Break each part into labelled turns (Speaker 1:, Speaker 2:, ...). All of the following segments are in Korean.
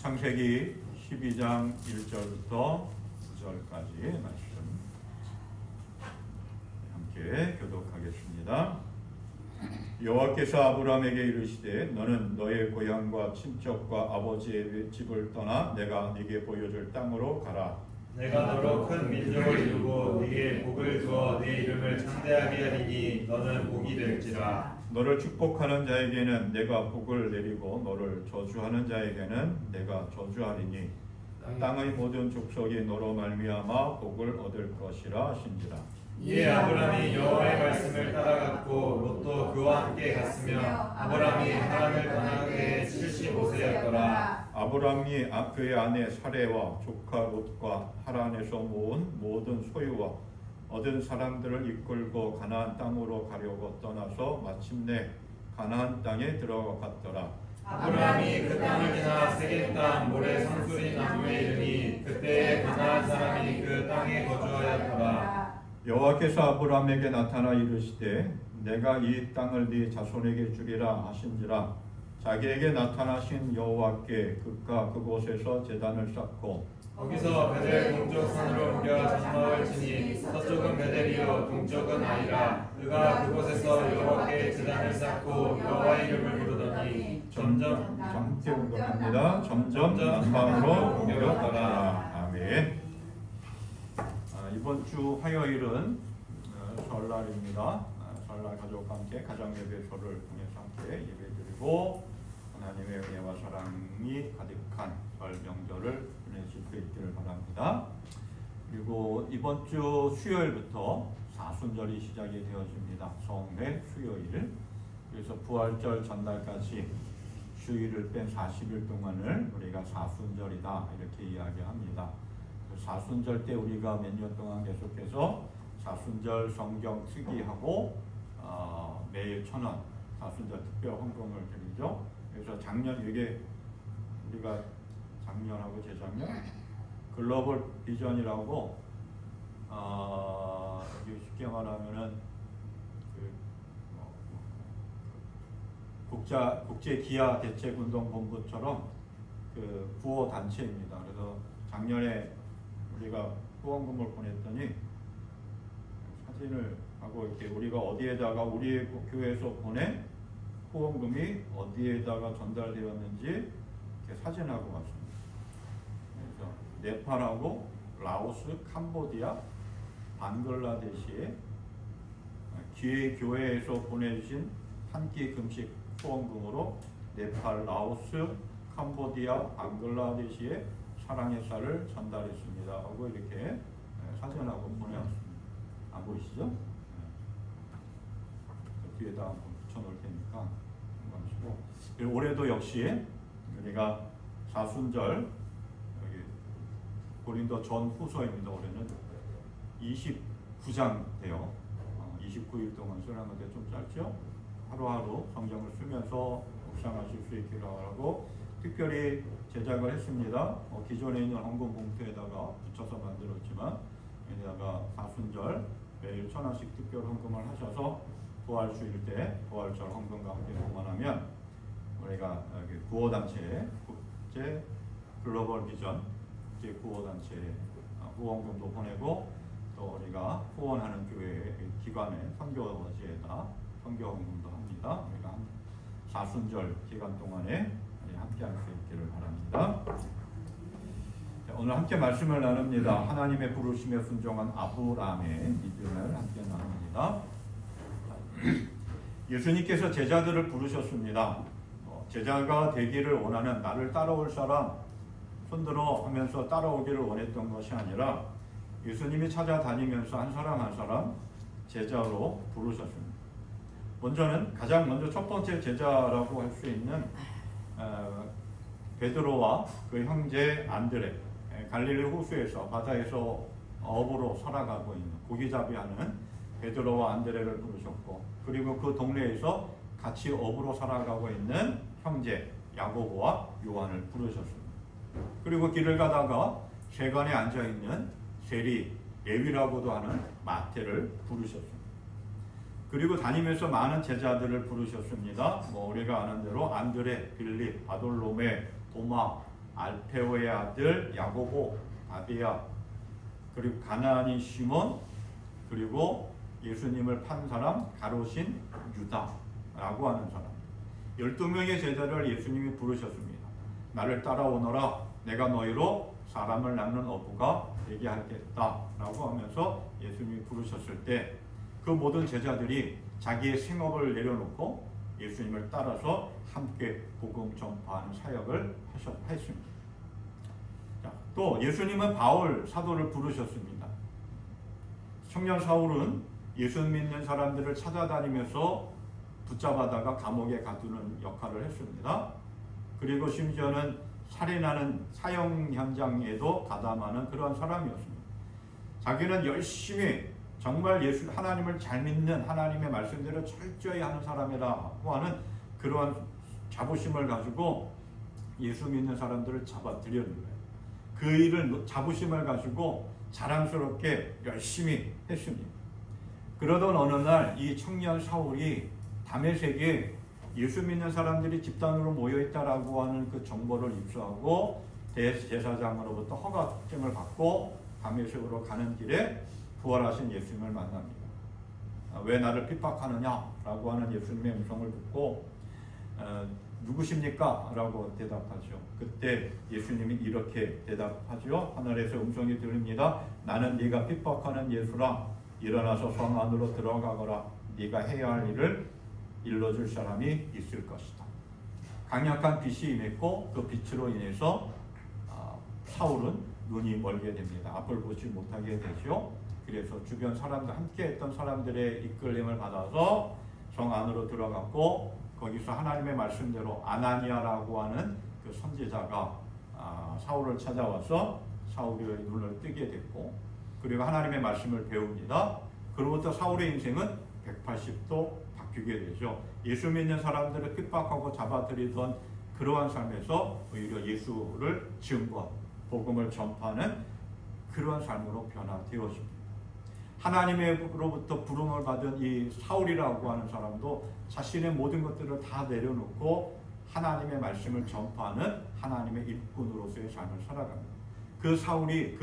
Speaker 1: 창세기 12장 1절부터 9절까지 말씀 함께 교독하겠습니다. 여호와께서 아브라함에게 이르시되 너는 너의 고향과 친척과 아버지의 집을 떠나 내가 네게 보여줄 땅으로 가라.
Speaker 2: 내가 너로 큰 민족을 이루고 네게 복을 주어 네 이름을 창대하게 하리니 너는 복이 될지라.
Speaker 1: 너를 축복하는 자에게는 내가 복을 내리고 너를 저주하는 자에게는 내가 저주하리니 땅의 모든 족속이 너로 말미암아 복을 얻을 것이라 하신지라.
Speaker 2: 이에 아브라함이 여호와의 말씀을 따라갔고 롯도 그와 함께 갔으며 아브라함이 하란을 떠나게 75세였더라.
Speaker 1: 아브라함이 그의 아내 사레와 조카 롯과 하란에서 모은 모든 소유와 얻은 사람들을 이끌고 가나안 땅으로 가려고 떠나서 마침내 가나안 땅에 들어갔더라.
Speaker 2: 아브라함이 그 땅을 지나 세겜 땅 모래 상수리 나무에 이르니 그때에 가나안 사람이 그 땅에 거주하였더라.
Speaker 1: 여호와께서 아브라함에게 나타나 이르시되 내가 이 땅을 네 자손에게 주리라 하신지라. 자기에게 나타나신 여호와께 그가 그곳에서 제단을 쌓고
Speaker 2: 거기서 베델 동쪽 산으로 옮겨 장막을 치니 서쪽은 베델이요 동쪽은 아이라. 그가 그곳에서 여호와께 제단을 쌓고 여호와의 이름을 부르더니 점점 남방으로 옮겨가더라.
Speaker 1: 아멘. 이번 주 화요일은 설날입니다. 설날 가족과 함께 가정예배소를 통해서 함께 예배드리고 하나님의 은혜와 사랑이 가득한 설 명절을 보내실 수 있기를 바랍니다. 그리고 이번 주 수요일부터 사순절이 시작이 되어집니다. 성회 수요일. 그래서 부활절 전날까지 주일을 뺀 40일 동안을 우리가 사순절이다 이렇게 이야기합니다. 사순절 때 우리가 몇 년 동안 계속해서 사순절 성경 특기하고 매일 1,000원 사순절 특별 헌금을 드리죠. 그래서 작년 이게 우리가 작년하고 재작년 글로벌 비전이라고 쉽게 말하면은 국제 기아 대책운동본부처럼 그 구호 단체입니다. 그래서 작년에 우리가 후원금을 보냈더니 사진을 하고 이렇게 우리가 어디에다가 우리 교회에서 보낸 후원금이 어디에다가 전달되었는지 이렇게 사진하고 왔습니다. 그래서 네팔하고 라오스, 캄보디아, 방글라데시에 기회 교회에서 보내주신 한 끼 금식 후원금으로 네팔, 라오스, 캄보디아, 방글라데시에 사랑의 쌀을 전달했습니다 하고 이렇게 사진하고 보내왔습니다. 안 보이시죠? 뒤에다 한번 붙여놓을 테니까 보시고. 그리고 올해도 역시 우리가 사순절 여기 고린도 전후서입니다. 올해는 29장 돼요. 29일 동안 쓰는 건데 좀 짧죠? 하루하루 성경을 쓰면서 묵상하실 수 있기를 바라고 특별히 제작을 했습니다. 기존에 있는 헌금 봉투에다가 붙여서 만들었지만 여기다가 사순절 매일 1,000원씩 특별 헌금을 하셔서 부활주일 때 부활절 헌금과 함께 봉헌하면 우리가 여기 구호단체 국제 글로벌 비전 국제 구호단체 후원금도 보내고 또 우리가 후원하는 교회 기관의 선교지에다 선교 헌금도 합니다. 우리가 사순절 기간 동안에 함께 할 수 있기를 바랍니다. 오늘 함께 말씀을 나눕니다. 하나님의 부르심에 순종한 아브라함의 믿음을 함께 나눕니다. 예수님께서 제자들을 부르셨습니다. 제자가 되기를 원하는 나를 따라올 사람 손들어 하면서 따라오기를 원했던 것이 아니라 예수님이 찾아다니면서 한 사람 한 사람 제자로 부르셨습니다. 가장 먼저 첫 번째 제자라고 할 수 있는 베드로와 그 형제 안드레, 갈릴리 호수에서 바다에서 어부로 살아가고 있는 고기잡이하는 베드로와 안드레를 부르셨고, 그리고 그 동네에서 같이 어부로 살아가고 있는 형제 야고보와 요한을 부르셨습니다. 그리고 길을 가다가 세관에 앉아있는 세리, 레위라고도 하는 마태를 부르셨습니다. 그리고 다니면서 많은 제자들을 부르셨습니다. 우리가 아는 대로 안드레, 빌립, 바돌로메, 도마, 알페오의 아들 야고보, 아비야, 그리고 가나안인 시몬, 그리고 예수님을 판 사람 가롯인 유다라고 하는 사람. 12명의 제자를 예수님이 부르셨습니다. 나를 따라오너라. 내가 너희로 사람을 낳는 어부가 되게 하겠다라고 하면서 예수님이 부르셨을 때 그 모든 제자들이 자기의 생업을 내려놓고 예수님을 따라서 함께 복음 전파하는 사역을 했습니다. 자, 또 예수님은 바울 사도를 부르셨습니다. 청년 사울은 예수 믿는 사람들을 찾아다니면서 붙잡아다가 감옥에 가두는 역할을 했습니다. 그리고 심지어는 살인하는 사형 현장에도 가담하는 그런 사람이었습니다. 자기는 열심히 정말 하나님을 잘 믿는 하나님의 말씀대로 철저히 하는 사람이라고 하는 그러한 자부심을 가지고 예수 믿는 사람들을 잡아들였는 거예요. 그 일을 자부심을 가지고 자랑스럽게 열심히 했습니다. 그러던 어느 날 이 청년 사울이 다메섹에 예수 믿는 사람들이 집단으로 모여있다라고 하는 그 정보를 입수하고 대제사장으로부터 허가증을 받고 다메섹으로 가는 길에 부활하신 예수님을 만납니다. 왜 나를 핍박하느냐라고 하는 예수님의 음성을 듣고 누구십니까? 라고 대답하죠. 그때 예수님이 이렇게 대답하죠. 하늘에서 음성이 들립니다. 나는 네가 핍박하는 예수라. 일어나서 성 안으로 들어가거라. 네가 해야 할 일을 일러줄 사람이 있을 것이다. 강력한 빛이 임했고 그 빛으로 인해서 사울은 눈이 멀게 됩니다. 앞을 보지 못하게 되죠. 그래서 주변 사람들, 함께 했던 사람들의 이끌림을 받아서 성 안으로 들어갔고 거기서 하나님의 말씀대로 아나니아라고 하는 그 선지자가 사울을 찾아와서 사울의 눈을 뜨게 됐고 그리고 하나님의 말씀을 배웁니다. 그로부터 사울의 인생은 180도 바뀌게 되죠. 예수 믿는 사람들을 핍박하고 잡아들이던 그러한 삶에서 오히려 예수를 증거, 복음을 전파하는 그러한 삶으로 변화되었습니다. 하나님으로부터 부름을 받은 이 사울이라고 하는 사람도 자신의 모든 것들을 다 내려놓고 하나님의 말씀을 전파하는 하나님의 일꾼으로서의 삶을 살아갑니다. 그 사울이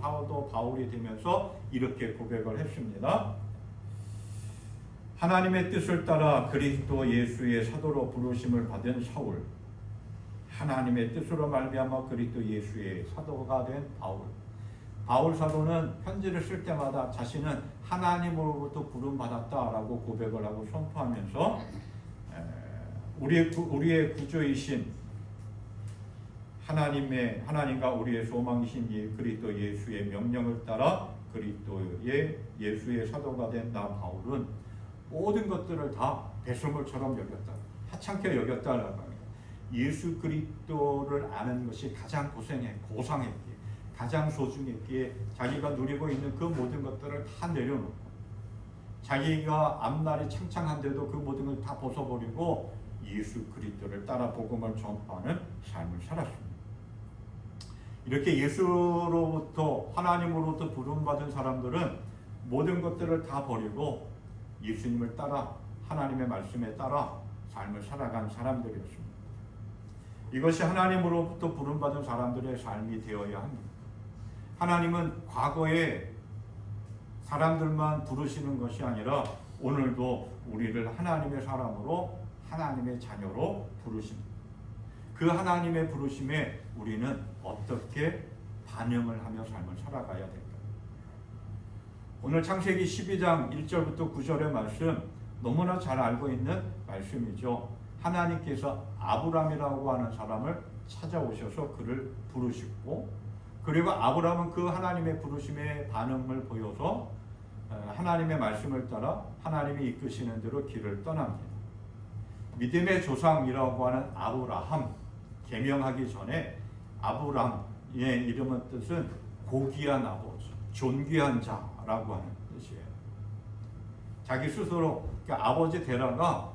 Speaker 1: 사도 바울이 되면서 이렇게 고백을 했습니다. 하나님의 뜻을 따라 그리스도 예수의 사도로 부르심을 받은 사울, 하나님의 뜻으로 말미암아 그리스도 예수의 사도가 된 바울. 바울 사도는 편지를 쓸 때마다 자신은 하나님으로부터 부름받았다라고 고백을 하고 선포하면서 우리의 구주이신 하나님과 우리의 소망이신 그리스도 예수의 명령을 따라 그리스도의 예수의 사도가 된 나 바울은 모든 것들을 다 배설물처럼 여겼다. 하찮게 여겼다라고 합니다. 예수 그리스도를 아는 것이 가장 고상했기에 가장 소중했기에 자기가 누리고 있는 그 모든 것들을 다 내려놓고 자기가 앞날이 창창한데도 그 모든 걸 다 벗어버리고 예수 그리스도를 따라 복음을 전파하는 삶을 살았습니다. 이렇게 예수로부터 하나님으로부터 부름받은 사람들은 모든 것들을 다 버리고 예수님을 따라 하나님의 말씀에 따라 삶을 살아간 사람들이었습니다. 이것이 하나님으로부터 부름받은 사람들의 삶이 되어야 합니다. 하나님은 과거에 사람들만 부르시는 것이 아니라 오늘도 우리를 하나님의 사람으로 하나님의 자녀로 부르십니다. 그 하나님의 부르심에 우리는 어떻게 반응을 하며 삶을 살아가야 될까요? 오늘 창세기 12장 1절부터 9절의 말씀 너무나 잘 알고 있는 말씀이죠. 하나님께서 아브람이라고 하는 사람을 찾아오셔서 그를 부르시고 그리고 아브람은 그 하나님의 부르심에 반응을 보여서 하나님의 말씀을 따라 하나님이 이끄시는 대로 길을 떠납니다. 믿음의 조상이라고 하는 아브라함 개명하기 전에 아브람의 이름의 뜻은 고귀한 아버지, 존귀한 자라고 하는 뜻이에요. 자기 스스로 그 아버지 데라가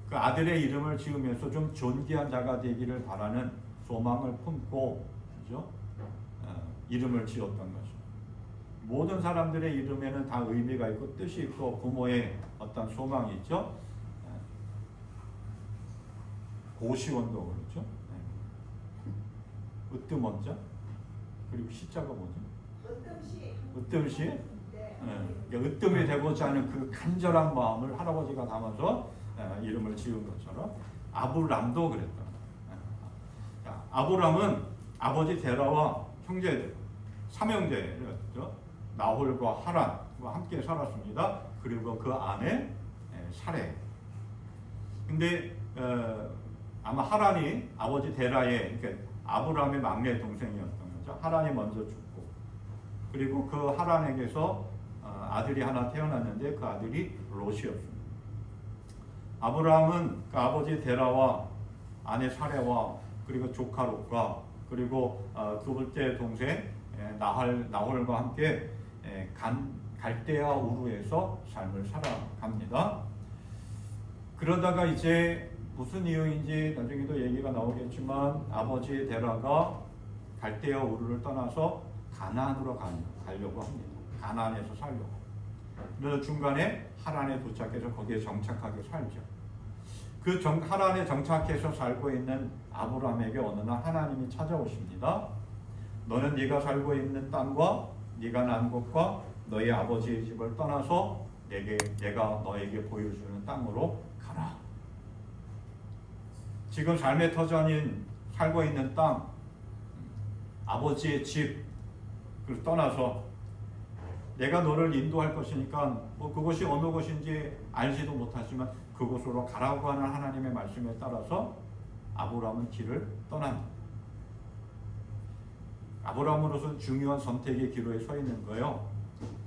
Speaker 1: 그 아들의 이름을 지으면서 좀 존귀한 자가 되기를 바라는 소망을 품고 그죠? 이름을 지었던 거죠. 모든 사람들의 이름에는 다 의미가 있고 뜻이 있고 부모의 어떤 소망이 있죠. 고시원도 그렇죠. 으뜸원자 그리고 시자가 뭐지?
Speaker 3: 으뜸시.
Speaker 1: 으뜸시.
Speaker 3: 네.
Speaker 1: 으뜸이 되고자 하는 그 간절한 마음을 할아버지가 담아서 이름을 지은 것처럼 아브람도 그랬다. 아브람은 아버지 데라와 형제들 삼형제였죠. 나홀과 하란과 함께 살았습니다. 그리고 그 아내 사레. 근데 아마 하란이 아버지 데라의 그러니까 아브람의 막내 동생이었던 거죠. 하란이 먼저 죽고 그리고 그 하란에게서 아들이 하나 태어났는데 그 아들이 롯이었습니다. 아브람은 그 아버지 데라와 아내 사레와 그리고 조카 롯과 그리고 두 번째 동생 나홀과 함께 갈대아 우르에서 삶을 살아갑니다. 그러다가 이제 무슨 이유인지 나중에도 얘기가 나오겠지만 아버지 데라가 갈대아 우르를 떠나서 가나안으로 가려고 합니다. 가나안에서 살려고. 그래서 중간에 하란에 도착해서 거기에 정착하게 살죠. 그 하란에 정착해서 살고 있는 아브라함에게 어느 날 하나님이 찾아오십니다. 너는 네가 살고 있는 땅과 네가 난 곳과 너희 아버지의 집을 떠나서 내가 너에게 보여주는 땅으로 가라. 지금 삶의 터전인 살고 있는 땅, 아버지의 집을 떠나서 내가 너를 인도할 것이니까 뭐 그것이 어느 곳인지 알지도 못하지만 그곳으로 가라고 하는 하나님의 말씀에 따라서 아브라함은 길을 떠납니다. 아브라함으로서는 중요한 선택의 기로에 서 있는 거예요.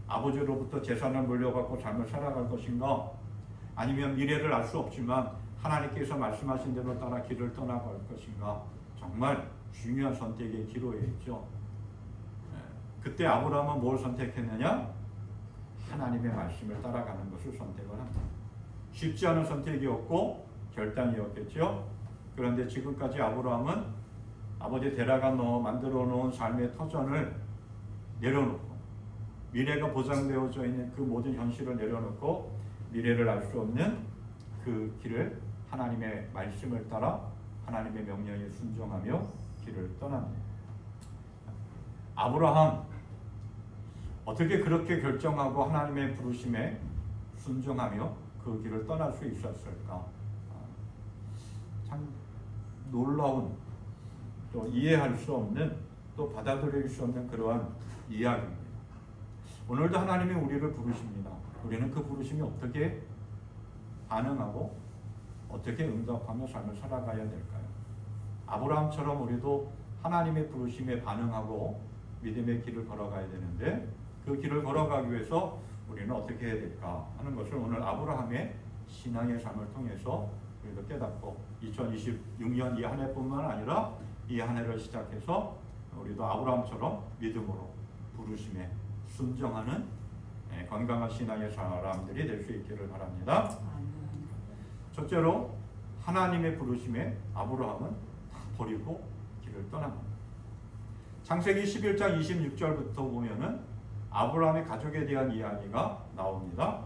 Speaker 1: 아버지로부터 재산을 물려받고 삶을 살아갈 것인가, 아니면 미래를 알 수 없지만 하나님께서 말씀하신 대로 따라 길을 떠나갈 것인가, 정말 중요한 선택의 기로에 있죠. 그때 아브라함은 뭘 선택했느냐? 하나님의 말씀을 따라가는 것을 선택을 합니다. 쉽지 않은 선택이었고 결단이었겠죠. 그런데 지금까지 아브라함은 아버지 데라가 만들어 놓은 삶의 터전을 내려놓고 미래가 보장되어져 있는 그 모든 현실을 내려놓고 미래를 알 수 없는 그 길을 하나님의 말씀을 따라 하나님의 명령에 순종하며 길을 떠납니다. 아브라함 어떻게 그렇게 결정하고 하나님의 부르심에 순종하며 그 길을 떠날 수 있었을까? 참 놀라운, 또 이해할 수 없는, 또 받아들일 수 없는 그러한 이야기입니다. 오늘도 하나님이 우리를 부르십니다. 우리는 그 부르심이 어떻게 반응하고 어떻게 응답하며 삶을 살아가야 될까요? 아브라함처럼 우리도 하나님의 부르심에 반응하고 믿음의 길을 걸어가야 되는데, 그 길을 걸어가기 위해서 우리는 어떻게 해야 될까 하는 것을 오늘 아브라함의 신앙의 삶을 통해서 우리도 깨닫고 2026년 이 한 해뿐만 아니라 이 한 해를 시작해서 우리도 아브라함처럼 믿음으로 부르심에 순종하는 건강한 신앙의 사람들이 될 수 있기를 바랍니다. 첫째로 하나님의 부르심에 아브라함은 버리고 길을 떠납니다. 창세기 11장 26절부터 보면은 아브라함의 가족에 대한 이야기가 나옵니다.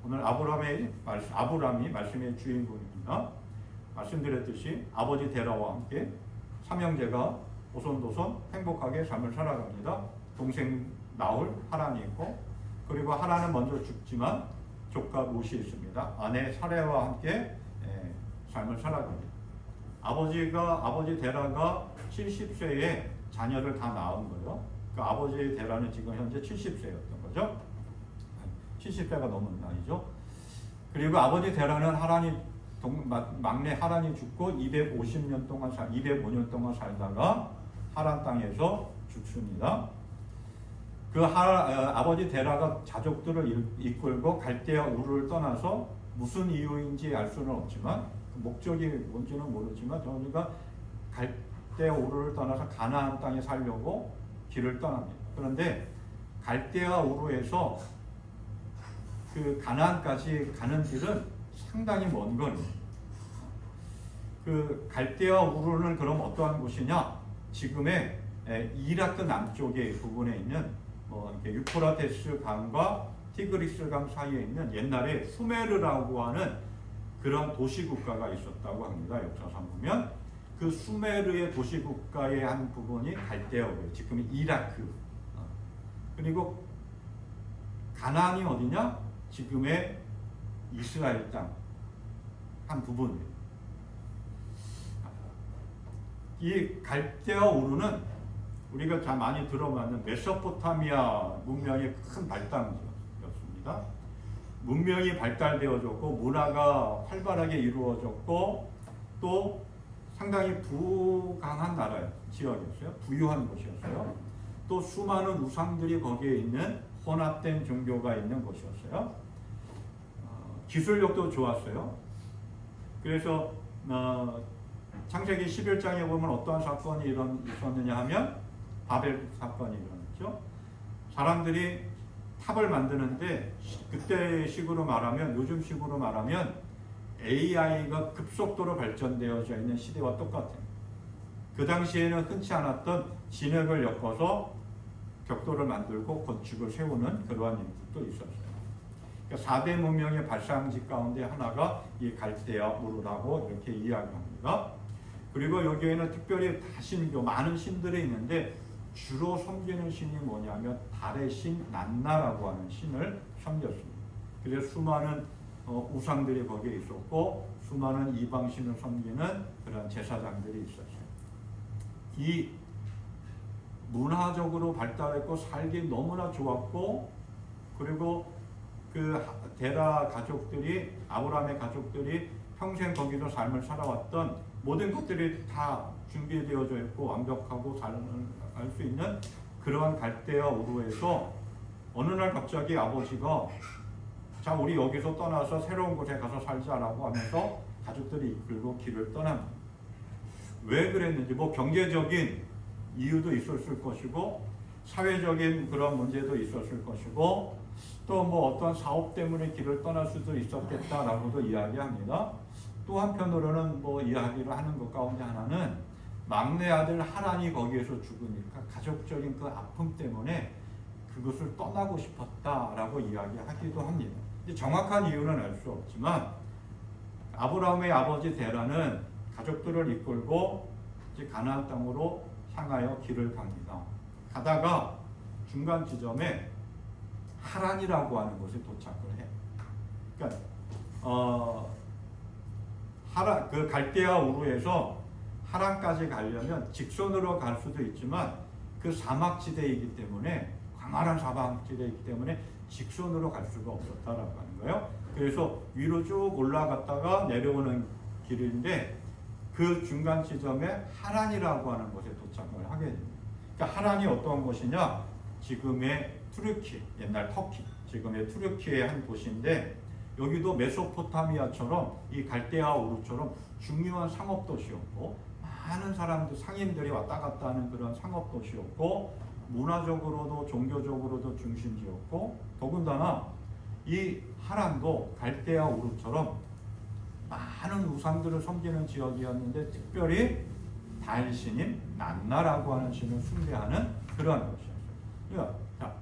Speaker 1: 오늘 아브라함이 말씀의 주인공입니다. 말씀드렸듯이 아버지 데라와 함께 삼형제가 오손도손 행복하게 삶을 살아갑니다. 동생 나홀, 하란이 있고, 그리고 하란은 먼저 죽지만 조카 롯이 있습니다. 아내 사레와 함께 삶을 살아갑니다. 아버지 데라가 70세에 자녀를 다 낳은 거예요. 그 아버지 데라는 지금 현재 70세였던 거죠. 70세가 넘은 나이죠. 그리고 아버지 데라는 막내 하란이 죽고 205년 동안 살다가 하란 땅에서 죽습니다. 아버지 데라가 자족들을 이끌고 갈대아 우르를 떠나서 무슨 이유인지 알 수는 없지만, 그 목적이 뭔지는 모르지만 저희가 갈대아 우르를 떠나서 가나안 땅에 살려고 길을 떠납니다. 그런데 갈대아 우르에서 그 가나안까지 가는 길은 상당히 먼 거리입니다. 그 갈대아 우르는 그럼 어떠한 곳이냐? 지금의 이라크 남쪽의 부분에 있는 이렇게 유프라테스 강과 티그리스 강 사이에 있는 옛날에 수메르라고 하는 그런 도시 국가가 있었다고 합니다. 역사상 보면 그 수메르의 도시 국가의 한 부분이 갈대아우르, 지금 이라크. 그리고 가나안이 어디냐? 지금의 이스라엘 땅 한 부분이에요. 이 갈대아우르는 우리가 잘 많이 들어봤는 메소포타미아 문명의 큰 발단지였습니다. 문명이 발달되어졌고 문화가 활발하게 이루어졌고 또 상당히 부강한 나라예요. 지역이었어요. 부유한 곳이었어요. 또 수많은 우상들이 거기에 있는 혼합된 종교가 있는 곳이었어요. 기술력도 좋았어요. 그래서 창세기 11장에 보면 어떠한 사건이 있었느냐 하면 바벨 사건이 일어났죠. 사람들이 탑을 만드는데 그때 식으로 말하면 요즘 식으로 말하면 AI가 급속도로 발전되어져 있는 시대와 똑같아요. 그 당시에는 흔치 않았던 진흙을 엮어서 벽돌을 만들고 건축을 세우는 그러한 일들도 있었어요. 그러니까 4대 문명의 발상지 가운데 하나가 이 갈대아우르라고 이렇게 이야기합니다. 그리고 여기에는 특별히 다신교 많은 신들이 있는데 주로 섬기는 신이 뭐냐면 달의 신 난나라고 하는 신을 섬겼습니다. 그래서 수많은 우상들이 거기에 있었고 수많은 이방신을 섬기는 그런 제사장들이 있었어요. 이 문화적으로 발달했고 살기 너무나 좋았고 그리고 그 데라 가족들이 아브라함의 가족들이 평생 거기서 삶을 살아왔던 모든 것들이 다 준비되어져 있고 완벽하고 삶을 할 수 있는 그러한 갈대아우르에서 어느 날 갑자기 아버지가 자 우리 여기서 떠나서 새로운 곳에 가서 살자라고 하면서 가족들이 이끌고 길을 떠납니다. 왜 그랬는지 뭐 경제적인 이유도 있었을 것이고 사회적인 그런 문제도 있었을 것이고 또 뭐 어떤 사업 때문에 길을 떠날 수도 있었겠다라고도 이야기합니다. 또 한편으로는 뭐 이야기를 하는 것 가운데 하나는 막내 아들 하란이 거기에서 죽으니까 가족적인 그 아픔 때문에 그것을 떠나고 싶었다라고 이야기하기도 합니다. 정확한 이유는 알 수 없지만 아브라함의 아버지 데라는 가족들을 이끌고 이제 가나안 땅으로 향하여 길을 갑니다. 가다가 중간 지점에 하란이라고 하는 곳에 도착을 해. 그러니까 그 갈대아우르에서 하란까지 가려면 직선으로 갈 수도 있지만 그 사막지대이기 때문에 광활한 사막지대이기 때문에 직선으로 갈 수가 없었다라고 하는 거예요. 그래서 위로 쭉 올라갔다가 내려오는 길인데 그 중간 지점에 하란이라고 하는 곳에 도착을 하게 됩니다. 그러니까 하란이 어떤 곳이냐? 지금의 투르키, 옛날 터키, 지금의 투르키의 한 도시인데 여기도 메소포타미아처럼 이 갈대아우르처럼 중요한 상업도시였고 많은 사람들, 상인들이 왔다 갔다 하는 그런 상업도시였고 문화적으로도 종교적으로도 중심지였고 더군다나 이 하란도 갈대아우르처럼 많은 우상들을 섬기는 지역이었는데 특별히 달 신인 난나라고 하는 신을 숭배하는 그러한 곳이었어요. 자,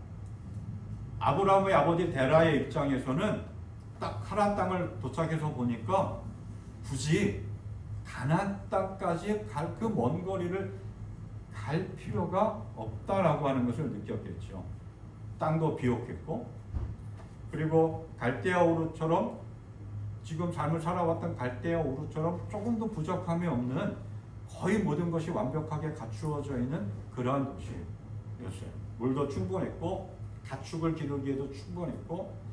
Speaker 1: 아브라함의 아버지 데라의 입장에서는 딱 하란 땅을 도착해서 보니까 굳이 가나안 땅까지 갈 그 먼 거리를 갈 필요가 없다라고 하는 것을 느꼈겠죠. 땅도 비옥했고 그리고 갈대아우르처럼 지금 삶을 살아왔던 갈대아우르처럼 조금도 부족함이 없는 거의 모든 것이 완벽하게 갖추어져 있는 그러한 도시였어요. 물도 충분했고 가축을 기르기에도 충분했고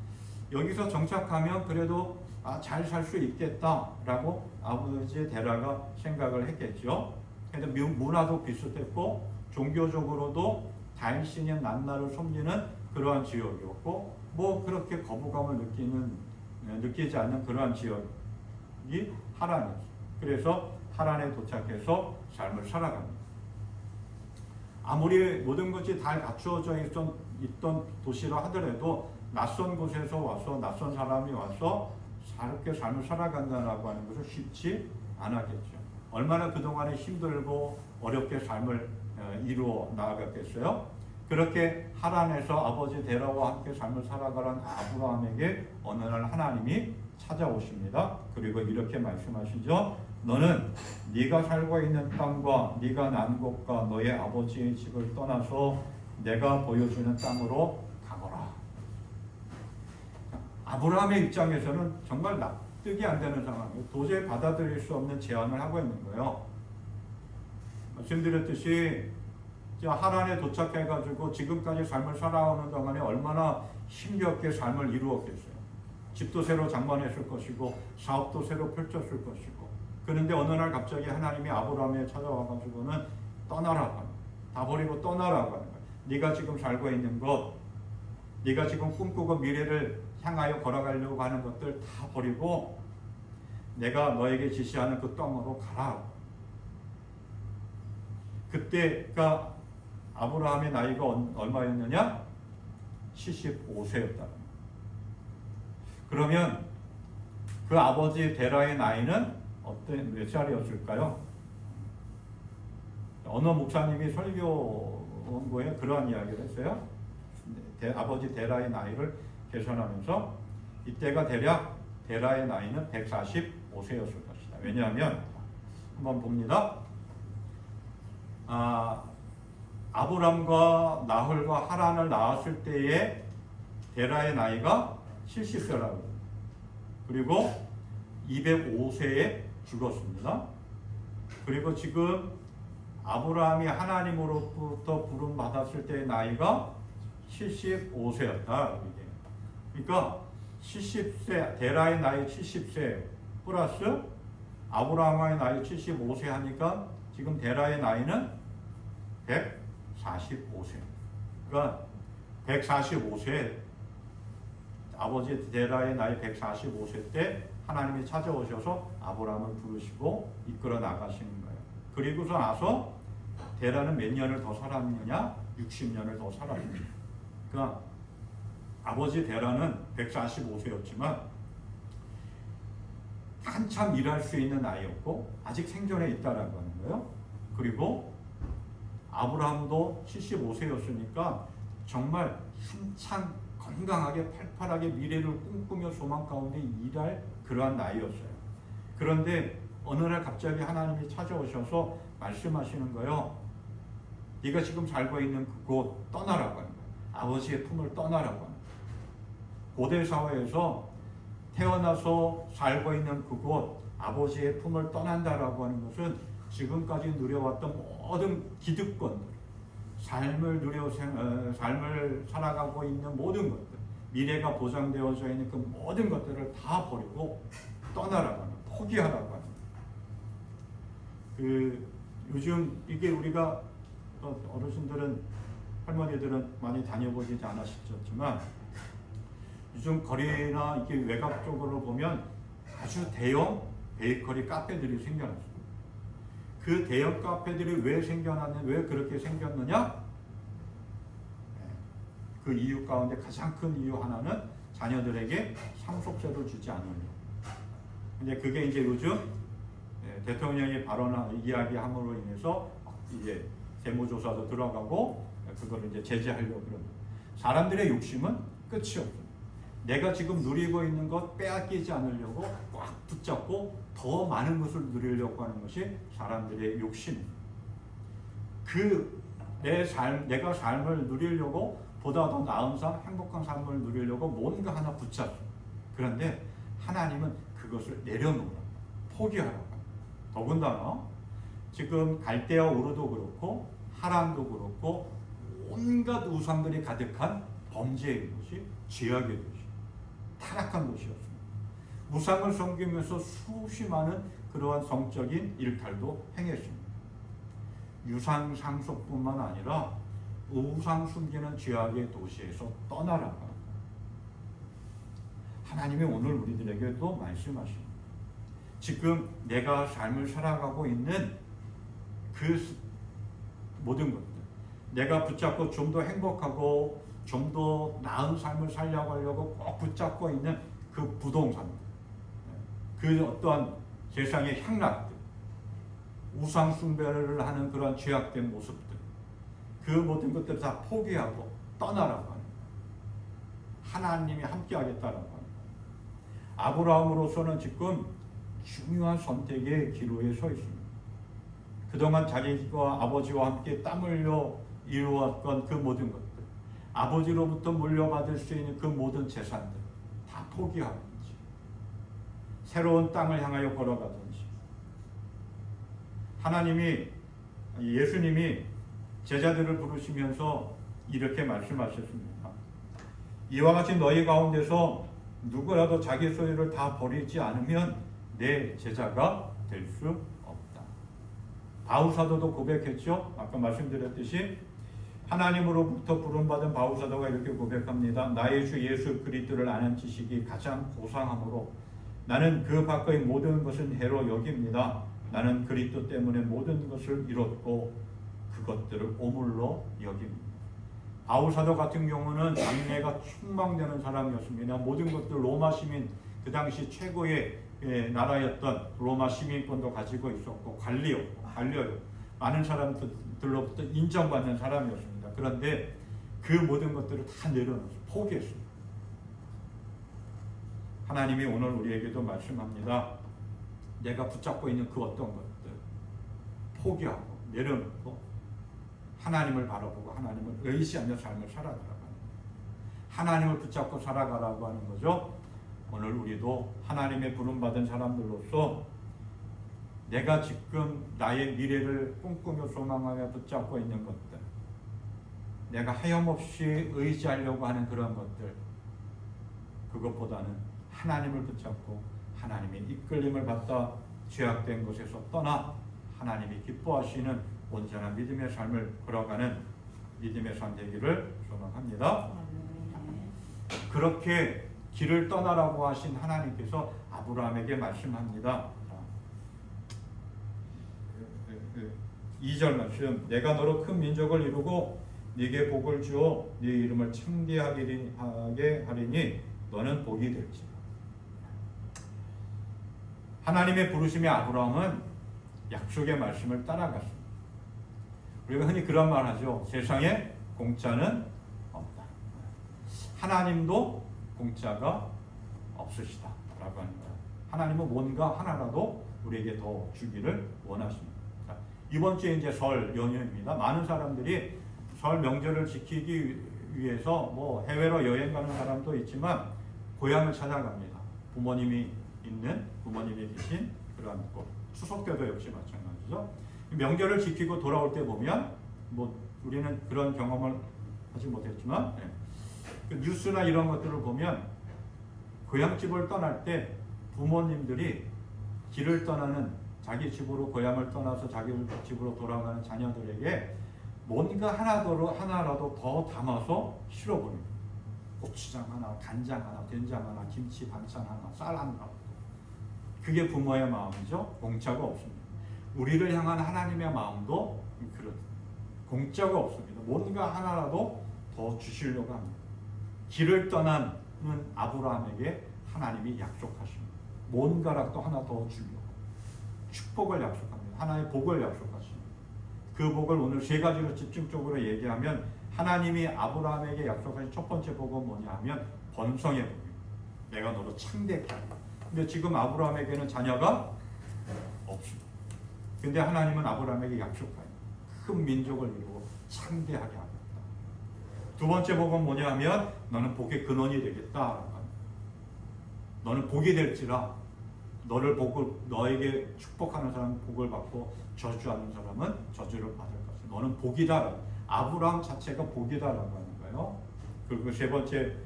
Speaker 1: 여기서 정착하면 그래도 잘 살 수 있겠다라고 아버지 데라가 생각을 했겠죠. 근데 문화도 비슷했고 종교적으로도 다인신인 난나를 섬기는 그러한 지역이었고 뭐 그렇게 거부감을 느끼지 않는 그러한 지역이 하란이었어요. 그래서 하란에 도착해서 삶을 살아갑니다. 아무리 모든 것이 다 갖추어져 있던 도시라 하더라도 낯선 곳에서 와서 낯선 사람이 와서 그렇게 삶을 살아간다라고 하는 것은 쉽지 않았겠죠. 얼마나 그동안에 힘들고 어렵게 삶을 이루어 나아갔겠어요. 그렇게 하란에서 아버지 데라와 함께 삶을 살아가는 아브라함에게 어느 날 하나님이 찾아오십니다. 그리고 이렇게 말씀하시죠. 너는 네가 살고 있는 땅과 네가 난 곳과 너의 아버지의 집을 떠나서 내가 보여주는 땅으로 가거라. 아브라함의 입장에서는 정말 납득이 안 되는 상황이에요. 도저히 받아들일 수 없는 제안을 하고 있는 거예요. 말씀드렸듯이 하란에 도착해가지고 지금까지 삶을 살아오는 동안에 얼마나 힘겹게 삶을 이루었겠어요. 집도 새로 장만했을 것이고 사업도 새로 펼쳤을 것이고. 그런데 어느 날 갑자기 하나님이 아브라함에 찾아와가지고는 떠나라고 하는 거예요. 다 버리고 떠나라고 하는 거예요. 네가 지금 살고 있는 것, 네가 지금 꿈꾸고 미래를 향하여 걸어가려고 하는 것들 다 버리고 내가 너에게 지시하는 그 땅으로 가라. 그때가 아브라함의 나이가 얼마였느냐? 75세였다. 그러면 그 아버지 데라의 나이는 몇 살이었을까요? 어느 목사님이 설교 원고에 그러한 이야기를 했어요. 아버지 데라의 나이를 계산하면서 이때가 대략 데라의 나이는 145세였을 것이다. 왜냐하면 한번 봅니다. 아브람과 나홀과 하란을 낳았을 때에 데라의 나이가 70세라고. 그리고 205세에 죽었습니다. 그리고 지금 아브라함이 하나님으로부터 부름 받았을 때의 나이가 75세였다. 그러니까 70세, 데라의 나이 70세 플러스 아브라함의 나이 75세 하니까 지금 데라의 나이는 145세. 그러니까 145세, 아버지 데라의 나이 145세 때 하나님이 찾아오셔서 아브라함을 부르시고 이끌어 나가시는 거예요. 그리고서 나서 데라는 몇 년을 더 살았느냐? 60년을 더 살았습니다. 그러니까 아버지 데라는 145세였지만 한참 일할 수 있는 나이였고 아직 생존에 있다라고 하는 거예요. 그리고 아브라함도 75세였으니까 정말 한참 건강하게 팔팔하게 미래를 꿈꾸며 소망 가운데 일할 그러한 나이였어요. 그런데 어느 날 갑자기 하나님이 찾아오셔서 말씀하시는 거예요. 네가 지금 살고 있는 그곳 떠나라고 하는 거예요. 아버지의 품을 떠나라고 하는 거예요. 고대 사회에서 태어나서 살고 있는 그곳 아버지의 품을 떠난다라고 하는 것은 지금까지 누려왔던 모든 기득권들, 삶을 살아가고 있는 모든 것들, 미래가 보장되어져 있는 그 모든 것들을 다 버리고 떠나라고 하는, 포기하라고 하는. 요즘 이게 우리가 어르신들은, 할머니들은 많이 다녀보시지 않으셨지만 요즘 거리나 이렇게 외곽 쪽으로 보면 아주 대형 베이커리 카페들이 생겨났습니다. 그 대형 카페들이 왜 그렇게 생겼느냐? 그 이유 가운데 가장 큰 이유 하나는 자녀들에게 상속세를 주지 않으려고. 근데 그게 이제 요즘 대통령이 이야기함으로 인해서 이제 세무조사도 들어가고 그거를 이제 제재하려고 그럽니다. 사람들의 욕심은 끝이 없습니다. 내가 지금 누리고 있는 것 빼앗기지 않으려고 꽉 붙잡고 더 많은 것을 누리려고 하는 것이 사람들의 욕심입니다. 내가 삶을 누리려고 보다 더 나은 삶, 행복한 삶을 누리려고 뭔가 하나 붙잡습니다. 그런데 하나님은 그것을 내려놓으라고, 포기하라고 합니다. 더군다나 지금 갈대아 우르도 그렇고 하란도 그렇고 온갖 우상들이 가득한 범죄의 도시, 죄악의 도시, 타락한 도시였습니다. 우상을 섬기면서 수없이 많은 그러한 성적인 일탈도 행했습니다. 유상 상속뿐만 아니라 우상 숨기는 죄악의 도시에서 떠나라고 합니다. 하나님이 오늘 우리들에게도 말씀하십니다. 지금 내가 삶을 살아가고 있는 그 모든 것들, 내가 붙잡고 좀 더 행복하고 좀 더 나은 삶을 살려고 하려고 꼭 붙잡고 있는 그 부동산들, 그 어떠한 세상의 향락들, 우상 숭배를 하는 그런 죄악된 모습들, 그 모든 것들을 다 포기하고 떠나라고 하는 거예요. 하나님이 함께 하겠다라고 하는 거예요. 아브라함으로서는 지금 중요한 선택의 기로에 서 있습니다. 그동안 자기와 아버지와 함께 땀 흘려 이루었던 그 모든 것들, 아버지로부터 물려받을 수 있는 그 모든 재산들 다 포기하든지 새로운 땅을 향하여 걸어가든지, 하나님이, 예수님이 제자들을 부르시면서 이렇게 말씀하셨습니다. 이와 같이 너희 가운데서 누구라도 자기 소유를 다 버리지 않으면 내 제자가 될 수 없다. 바울사도도 고백했죠. 아까 말씀드렸듯이 하나님으로부터 부름받은 바울사도가 이렇게 고백합니다. 나의 주 예수 그리스도를 아는 지식이 가장 고상하므로 나는 그 밖의 모든 것은 해로 여깁니다. 나는 그리스도 때문에 모든 것을 이뤘고 그것들을 오물로 여깁니다. 바울사도 같은 경우는 장래가 촉망되는 사람이었습니다. 모든 것들 로마 시민, 그 당시 최고의 나라였던 로마 시민권도 가지고 있었고 관료요. 많은 사람들로부터 인정받는 사람이었습니다. 그런데 그 모든 것들을 다 내려놓고 포기했습니다. 하나님이 오늘 우리에게도 말씀합니다. 내가 붙잡고 있는 그 어떤 것들 포기하고 내려놓고 하나님을 바라보고 하나님을 의지하며 삶을 살아가라고 하는 거예요. 하나님을 붙잡고 살아가라고 하는 거죠. 오늘 우리도 하나님의 부름받은 사람들로서 내가 지금 나의 미래를 꿈꾸며 소망하며 붙잡고 있는 것들, 내가 하염없이 의지하려고 하는 그런 것들, 그것보다는 하나님을 붙잡고 하나님의 이끌림을 받다 죄악된 곳에서 떠나 하나님이 기뻐하시는 온전한 믿음의 삶을 걸어가는 믿음의 삶 되기를 소망합니다. 그렇게 길을 떠나라고 하신 하나님께서 아브라함에게 말씀합니다. 2절 말씀, 내가 너로 큰 민족을 이루고 네게 복을 주어 네 이름을 창대하게 하리니 너는 복이 될지라. 하나님의 부르심의 아브라함은 약속의 말씀을 따라갔습니다. 우리가 흔히 그런 말 하죠. 세상에 공짜는 없다. 하나님도 공짜가 없으시다 라고 합니다. 하나님은 뭔가 하나라도 우리에게 더 주기를 원하십니다. 이번 주에 이제 설 연휴입니다. 많은 사람들이 설 명절을 지키기 위해서 뭐 해외로 여행 가는 사람도 있지만 고향을 찾아갑니다. 부모님이 계신 그러한 곳. 추석 때도 역시 마찬가지죠. 명절을 지키고 돌아올 때 보면 뭐 우리는 그런 경험을 하지 못했지만 그 뉴스나 이런 것들을 보면 고향집을 떠날 때 부모님들이 길을 떠나는 자기 집으로 고향을 떠나서 자기 집으로 돌아가는 자녀들에게 뭔가 하나라도 더 담아서 실어버립니다. 고추장 하나, 간장 하나, 된장 하나, 김치 반찬 하나, 쌀 하나. 그게 부모의 마음이죠. 공짜가 없습니다. 우리를 향한 하나님의 마음도 그렇습니다. 공짜가 없습니다. 뭔가 하나라도 더 주시려고 합니다. 길을 떠나는 아브라함에게 하나님이 약속하십니다. 뭔가라도 하나 더 주려고. 축복을 약속합니다. 하나의 복을 약속하십니다. 그 복을 오늘 세 가지로 집중적으로 얘기하면 하나님이 아브라함에게 약속하신 첫 번째 복은 뭐냐 하면 번성의 복입니다. 내가 너로 창대케 하리라. 근데 지금 아브라함에게는 자녀가 없습니다. 근데 하나님은 아브라함에게 약속하여 큰 민족을 이루고 창대하게 하겠다. 두 번째 복은 뭐냐 하면 너는 복의 근원이 되겠다. 너는 복이 될지라 너에게 축복하는 사람은 복을 받고 저주하는 사람은 저주를 받을 것이다. 너는 복이다. 아브라함 자체가 복이다라고 하는 거예요. 그리고 세 번째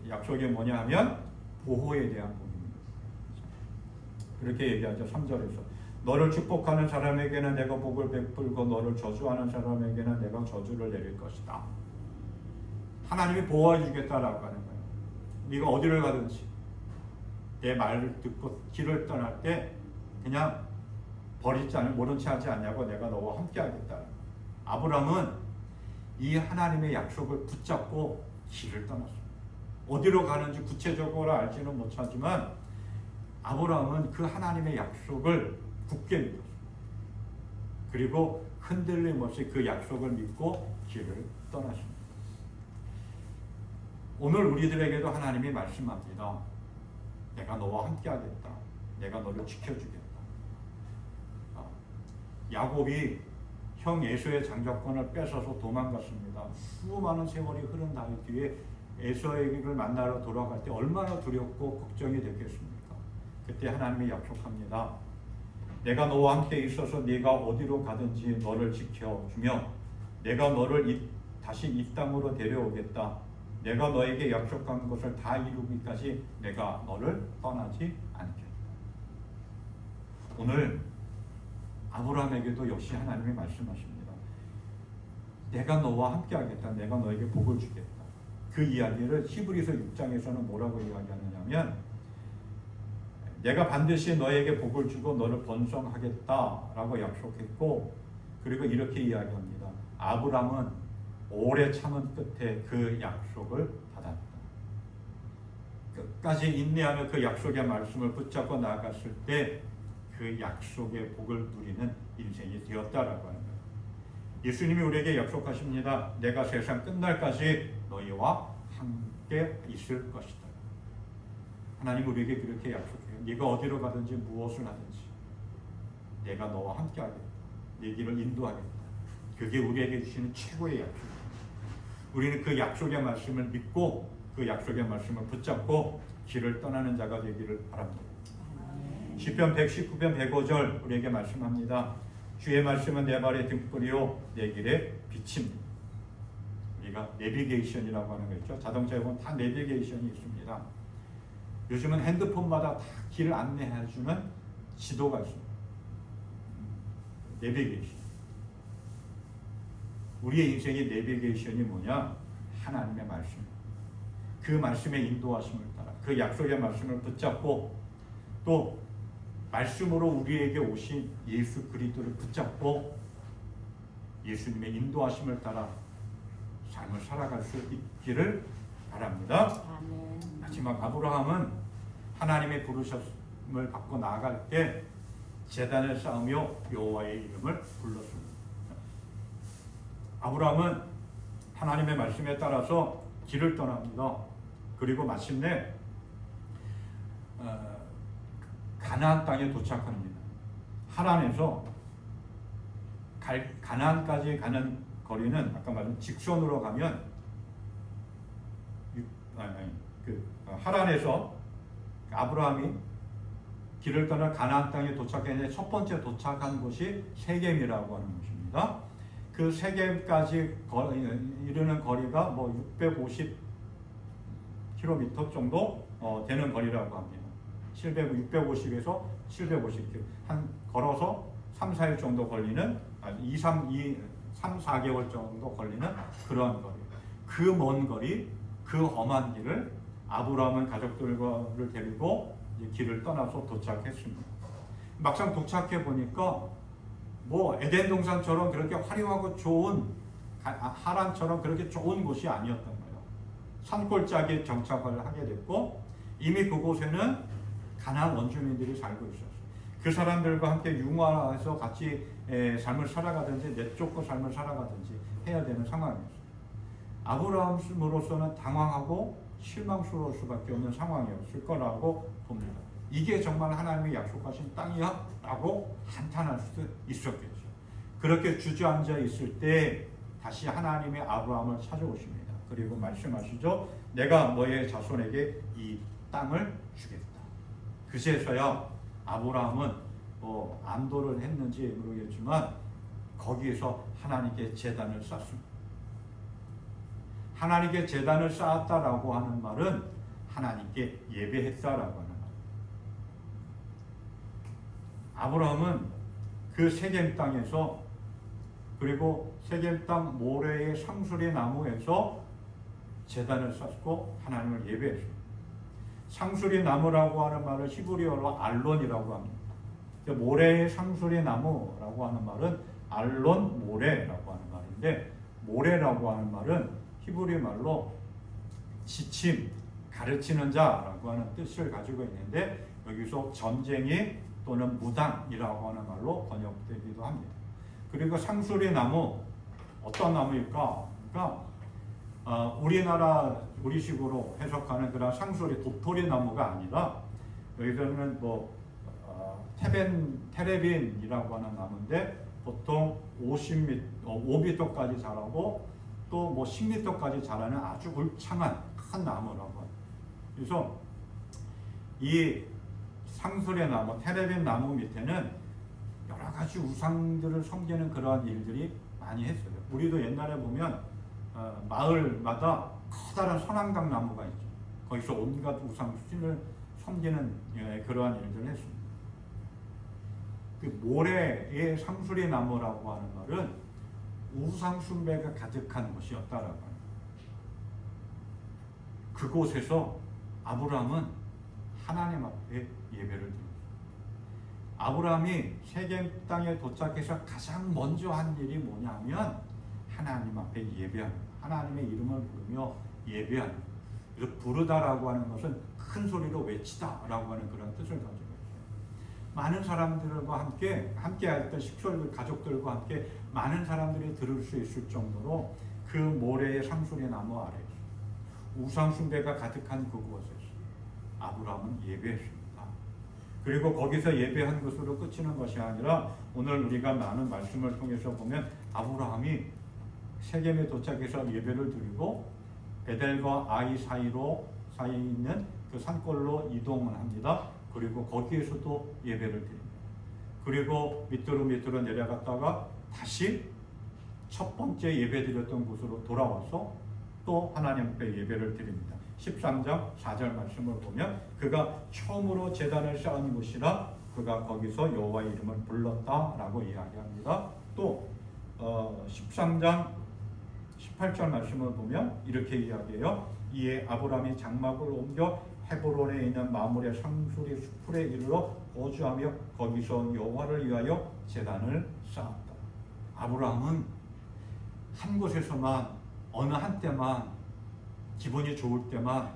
Speaker 1: 약속이 뭐냐 하면 보호에 대한 복입니다. 그렇게 얘기하죠. 3절에서 너를 축복하는 사람에게는 내가 복을 베풀고 너를 저주하는 사람에게는 내가 저주를 내릴 것이다. 하나님이 보호해 주겠다라고 하는 거예요. 네가 어디를 가든지 내 말을 듣고 길을 떠날 때 그냥 버리지 않고 모른 채 하지 않냐고 내가 너와 함께 하겠다. 아브라함은 이 하나님의 약속을 붙잡고 길을 떠났습니다. 어디로 가는지 구체적으로 알지는 못하지만 아브라함은 그 하나님의 약속을 굳게 믿었습니다. 그리고 흔들림 없이 그 약속을 믿고 길을 떠났습니다. 오늘 우리들에게도 하나님이 말씀합니다. 내가 너와 함께 하겠다. 내가 너를 지켜주겠다. 야곱이 형 에서의 장자권을 뺏어서 도망갔습니다. 수많은 세월이 흐른 뒤에 에서에게를 만나러 돌아갈 때 얼마나 두렵고 걱정이 됐겠습니까? 그때 하나님이 약속합니다. 내가 너와 함께 있어서 네가 어디로 가든지 너를 지켜주며 내가 너를 다시 이 땅으로 데려오겠다. 내가 너에게 약속한 것을 다 이루기까지 내가 너를 떠나지 않겠다. 오늘 아브라함에게도 역시 하나님이 말씀하십니다. 내가 너와 함께 하겠다. 내가 너에게 복을 주겠다. 그 이야기를 히브리서 6장에서는 뭐라고 이야기하느냐면 내가 반드시 너에게 복을 주고 너를 번성하겠다라고 약속했고 그리고 이렇게 이야기합니다. 아브라함은 오래 참은 끝에 그 약속을 받았다. 끝까지 인내하며 그 약속의 말씀을 붙잡고 나아갔을 때 그 약속의 복을 누리는 인생이 되었다라고 하는 거예요. 예수님이 우리에게 약속하십니다. 내가 세상 끝날까지 너희와 함께 있을 것이다. 하나님 우리에게 그렇게 약속해요. 네가 어디로 가든지 무엇을 하든지 내가 너와 함께 하겠다. 네 길을 인도하겠다. 그게 우리에게 주시는 최고의 약속입니다. 우리는 그 약속의 말씀을 믿고 그 약속의 말씀을 붙잡고 길을 떠나는 자가 되기를 바랍니다. 시편 119편 105절 우리에게 말씀합니다. 주의 말씀은 내 발의 등불이요 내 길의 빛입니다. 우리가 내비게이션이라고 하는 거 있죠. 자동차에 보면 다 내비게이션이 있습니다. 요즘은 핸드폰마다 다 길을 안내해주는 지도가 있습니다. 내비게이션. 우리의 인생의 내비게이션이 뭐냐? 하나님의 말씀. 그 말씀의 인도하심을 따라 그 약속의 말씀을 붙잡고 또 말씀으로 우리에게 오신 예수 그리스도를 붙잡고 예수님의 인도하심을 따라 삶을 살아갈 수 있기를 바랍니다.
Speaker 4: 아멘.
Speaker 1: 마지막 아브라함은 하나님의 부르심을 받고 나아갈 때 제단을 쌓으며 여호와의 이름을 불렀습니다. 아브라함은 하나님의 말씀에 따라서 길을 떠납니다. 그리고 마침내 가나안 땅에 도착합니다. 하란에서 가나안까지 가는 거리는 아까 말한 직선으로 가면 하란에서 아브라함이 길을 떠나 가나안 땅에 도착했는데 첫 번째 도착한 곳이 세겜이라고 하는 곳입니다. 그 세겜까지 이르는 거리가 뭐 650km 정도 되는 거리라고 합니다. 650에서 750km 한 걸어서 3, 4일 정도 걸리는 3, 4개월 정도 걸리는 그러한 거리. 그 먼 거리, 그 험한 길을 아브라함은 가족들을 데리고 길을 떠나서 도착했습니다. 막상 도착해 보니까 뭐 에덴 동산처럼 그렇게 화려하고 좋은 하란처럼 그렇게 좋은 곳이 아니었던 거예요. 산골짜기에 정착을 하게 됐고 이미 그곳에는 가나안 원주민들이 살고 있었어요. 그 사람들과 함께 융화해서 같이 삶을 살아가든지 내쫓고 삶을 살아가든지 해야 되는 상황이었어요. 아브라함으로서는 당황하고 실망스러울 수밖에 없는 상황이었을 거라고 봅니다. 이게 정말 하나님이 약속하신 땅이야? 라고 한탄할 수도 있었겠죠. 그렇게 주저앉아 있을 때 다시 하나님의 아브라함을 찾아오십니다. 그리고 말씀하시죠. 내가 너의 자손에게 이 땅을 주겠다. 그제서야 아브라함은 안도를 했는지 모르겠지만 거기에서 하나님께 제단을 쌓습니다. 하나님께 제단을 쌓았다라고 하는 말은 하나님께 예배했다라고 하는 말. 아브라함은 그 세겜 땅에서 그리고 세겜 땅 모래의 상수리 나무에서 제단을 쌓고 하나님을 예배했습니다. 상수리 나무라고 하는 말을 히브리어로 알론이라고 합니다. 모래의 상수리 나무라고 하는 말은 알론 모래라고 하는 말인데 모래라고 하는 말은 히브리 말로 지침, 가르치는 자라고 하는 뜻을 가지고 있는데 여기서 전쟁이 또는 무당이라고 하는 말로 번역되기도 합니다. 그리고 상수리 나무 어떤 나무일까? 그러니까 우리식으로 해석하는 그런 상수리 도토리 나무가 아니라 여기서는 뭐 테레빈이라고 하는 나무인데 보통 5m까지 자라고 또 뭐 10m까지 자라는 아주 울창한 큰 나무라고 해요. 그래서 이 상술의 나무, 테레빈 나무 밑에는 여러 가지 우상들을 섬기는 그러한 일들이 많이 했어요. 우리도 옛날에 보면 마을마다 커다란 선앙당 나무가 있죠. 거기서 온갖 우상 신을 섬기는 그러한 일들을 했습니다. 그 모래의 상수리 나무라고 하는 말은 우상 숭배가 가득한 곳이었다라고 합니다. 그곳에서 아브라함은 하나님 앞에 예배를 드립니다. 아브라함이 세겜 땅에 도착해서 가장 먼저 한 일이 뭐냐면 하나님 앞에 예배하는, 하나님의 이름을 부르며 예배하는. 그래서 부르다라고 하는 것은 큰 소리로 외치다라고 하는 그런 뜻을 가지고 있어요. 많은 사람들과 함께 했던 식솔들 가족들과 함께 많은 사람들이 들을 수 있을 정도로 그 모래의 상수리 나무 아래에서 우상 숭배가 가득한 그곳에서 아브라함은 예배했습니다. 그리고 거기서 예배한 것으로 끝이는 것이 아니라 오늘 우리가 많은 말씀을 통해서 보면 아브라함이 세겜에 도착해서 예배를 드리고 베델과 아이 사이에 있는 그 산골로 이동을 합니다. 그리고 거기에서도 예배를 드립니다. 그리고 밑으로 내려갔다가 다시 첫 번째 예배 드렸던 곳으로 돌아와서 또 하나님 앞에 예배를 드립니다. 13장 4절 말씀을 보면 그가 처음으로 제단을 쌓은 곳이라 그가 거기서 여호와의 이름을 불렀다라고 이야기합니다. 또 13장 18절 말씀을 보면 이렇게 이야기해요. 이에 아브라함이 장막을 옮겨 헤브론에 있는 마므레 상수리 수풀에 이르러 거주하며 거기서 여호와를 위하여 제단을 쌓았다. 아브라함은 한 곳에서만 어느 한때만 기분이 좋을 때만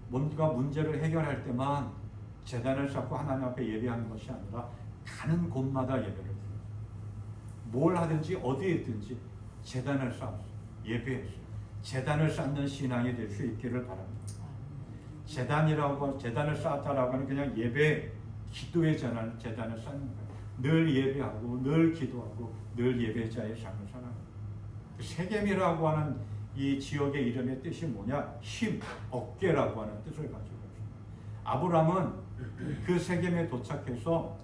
Speaker 1: 뭔가 문제를 해결할 때만 제단을 쌓고 하나님 앞에 예배하는 것이 아니라 가는 곳마다 예배를 드려요. 뭘 하든지 어디에 있든지 제단을 쌓았어요. 예배했어요. 제단을 쌓는 신앙이 될 수 있기를 바랍니다. 제단을 쌓았다라고 하는 그냥 예배, 기도의 제단을 쌓는 거예요. 늘 예배하고 늘 기도하고 늘 예배자의 삶을 살아가는 거예요. 세겜이라고 하는 이 지역의 이름의 뜻이 뭐냐? 힘, 어깨라고 하는 뜻을 가지고 있습니다. 아브라함은 그 세겜에 도착해서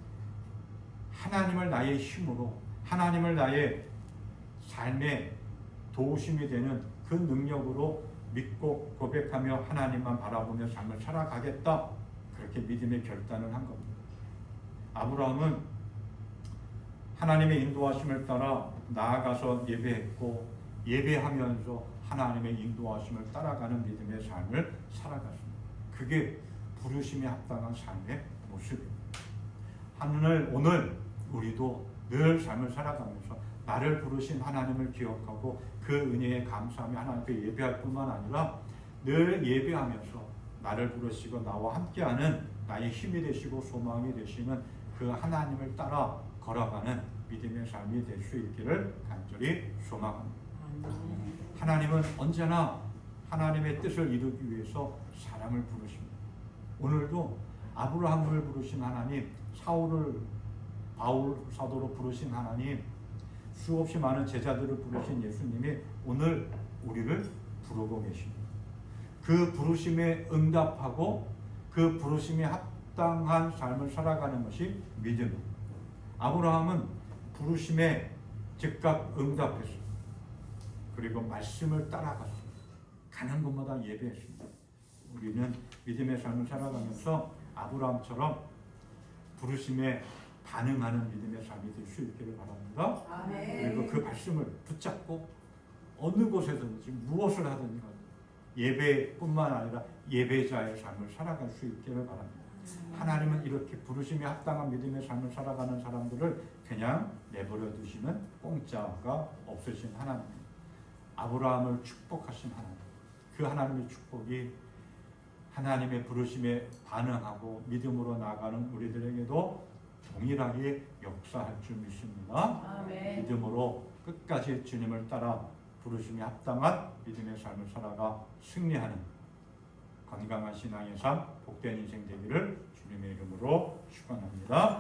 Speaker 1: 하나님을 나의 힘으로, 하나님을 나의 삶의 도우심이 되는 그 능력으로 믿고 고백하며 하나님만 바라보며 삶을 살아가겠다. 그렇게 믿음의 결단을 한 겁니다. 아브라함은 하나님의 인도하심을 따라 나아가서 예배했고 예배하면서 하나님의 인도하심을 따라가는 믿음의 삶을 살아갔습니다. 그게 부르심에 합당한 삶의 모습입니다. 오늘 우리도 늘 삶을 살아가면서 나를 부르신 하나님을 기억하고 그 은혜에 감사하며 하나님께 예배할 뿐만 아니라 늘 예배하면서 나를 부르시고 나와 함께하는 나의 힘이 되시고 소망이 되시는 그 하나님을 따라 걸어가는 믿음의 삶이 될 수 있기를 간절히 소망합니다. 하나님은 언제나 하나님의 뜻을 이루기 위해서 사람을 부르십니다. 오늘도 아브라함을 부르신 하나님, 사울을 바울 사도로 부르신 하나님, 수없이 많은 제자들을 부르신 예수님이 오늘 우리를 부르고 계십니다. 그 부르심에 응답하고 그 부르심에 합당한 삶을 살아가는 것이 믿음입니다. 아브라함은 부르심에 즉각 응답했습니다. 그리고 말씀을 따라갔습니다. 가는 곳마다 예배했습니다. 우리는 믿음의 삶을 살아가면서 아브라함처럼 부르심에 반응하는 믿음의 삶이 될 수 있기를 바랍니다.
Speaker 3: 아멘.
Speaker 1: 그리고 그 말씀을 붙잡고 어느 곳에든지 무엇을 하든지 예배뿐만 아니라 예배자의 삶을 살아갈 수 있기를 바랍니다. 하나님은 이렇게 부르심에 합당한 믿음의 삶을 살아가는 사람들을 그냥 내버려 두시는 공짜가 없으신 하나님입니다. 아브라함을 축복하신 하나님, 그 하나님의 축복이 하나님의 부르심에 반응하고 믿음으로 나아가는 우리들에게도 동일하게 역사할 줄 믿습니다.
Speaker 3: 아멘.
Speaker 1: 믿음으로 끝까지 주님을 따라 부르심에 합당한 믿음의 삶을 살아가 승리하는 건강한 신앙의 삶, 복된 인생 되기를 주님의 이름으로 축원합니다.